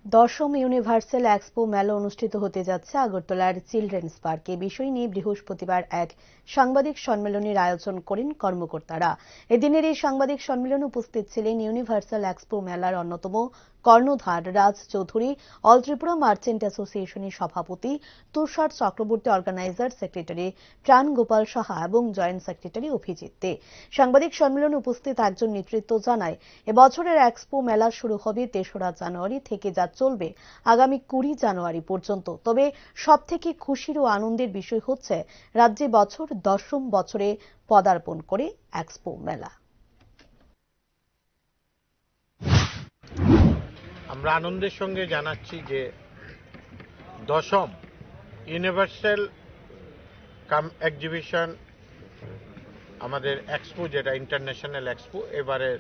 দশম universal expo মেলা অনুষ্ঠিত হতে যাচ্ছে আগরতলার চিলড্রেন্স পার্কে। বিষয় নিয়ে বৃহস্পতিবার এক সাংবাদিক সম্মেলনের আয়োজন করেন কর্মকর্তারা। এদিনের এই সাংবাদিক সম্মেলনে উপস্থিত ছিলেন ইউনিভার্সাল এক্সপো মেলার অন্যতম কর্ণধার রাজ চৌধুরী, অল ত্রিপুরা মার্চেন্ট অ্যাসোসিয়েশনের সভাপতি তুষার চক্রবর্তী, অর্গানাইজার সেক্রেটারি প্রাণ গোপাল সাহা এবং জয়েন্ট সেক্রেটারি অভিজিৎ দে। সাংবাদিক সম্মেলনে উপস্থিত একজন নেতৃত্ব জানায়, এবছরের এক্সপো মেলা শুরু হবে ৩রা জানুয়ারি থেকে, যা চলবে আগামী ২০ জানুয়ারি পর্যন্ত। তবে সবথেকে খুশির ও আনন্দের বিষয় হচ্ছে রাজ্যে বছর ১০ম বছরে পদার্পণ করে এক্সপো মেলা। আমরা আনন্দের সঙ্গে জানাচ্ছি যে ১০ম ইউনিভার্সাল কাম এক্সিবিশন আমাদের এক্সপো, যেটা ইন্টারন্যাশনাল এক্সপো, এবারে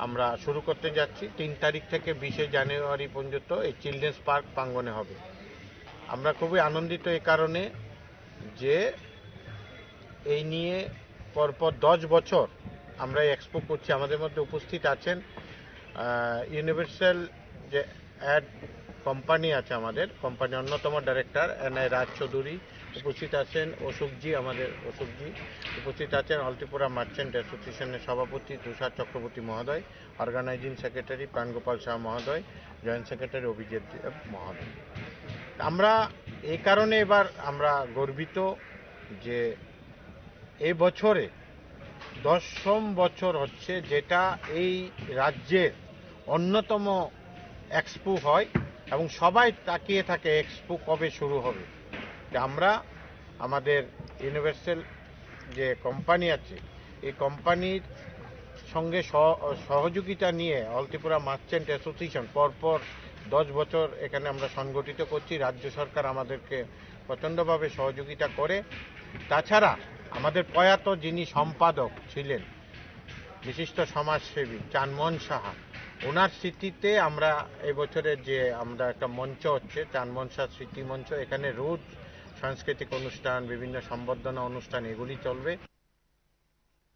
আমরা শুরু করতে যাচ্ছি। ৩ তারিখ থেকে ২০ জানুয়ারি পর্যন্ত এই চিলড্রেন্স পার্ক প্রাঙ্গণে হবে। আমরা খুবই আনন্দিত এই কারণে যে এই নিয়ে পরপর ১০ বছর আমরা এই এক্সপো করছি। আমাদের মধ্যে উপস্থিত আছেন ইউনিভার্সাল যে অ্যাড কোম্পানি আছে, আমাদের কোম্পানির অন্যতম ডাইরেক্টর এনআই রাজ চৌধুরী উপস্থিত আছেন, অশোকজি, আমাদের অশোকজি উপস্থিত আছেন, অল ত্রিপুরা মার্চেন্ট অ্যাসোসিয়েশনের সভাপতি তুষার চক্রবর্তী মহোদয়, অর্গানাইজিং সেক্রেটারি প্রাণগোপাল শাহ মহোদয়, জয়েন্ট সেক্রেটারি অভিজিৎ মহোদয়। আমরা এই কারণে এবার আমরা গর্বিত যে এই বছরে ১০ম বছর হচ্ছে, যেটা এই রাজ্যের অন্যতম এক্সপো হয় এবং সবাই তাকিয়ে থাকে এক্সপো কবে শুরু হবে। আমরা আমাদের ইউনিভার্সাল যে কোম্পানি আছে, এই কোম্পানির সঙ্গে সহযোগিতা নিয়ে অল ত্রিপুরা মার্চেন্ট অ্যাসোসিয়েশন পরপর ১০ বছর এখানে আমরা সংগঠিত করছি। রাজ্য সরকার আমাদেরকে প্রচণ্ডভাবে সহযোগিতা করে। তাছাড়া আমাদের প্রয়াত যিনি সম্পাদক ছিলেন, বিশিষ্ট সমাজসেবী চানমোহন সাহা, ওনার স্মৃতিতে আমরা এবছরের যে আমরা একটা মঞ্চ হচ্ছে চানমোহন সাহা স্মৃতি মঞ্চ, এখানে রোজ সাংস্কৃতিক অনুষ্ঠান, বিভিন্ন সম্বর্ধনা অনুষ্ঠান এগুলি চলবে।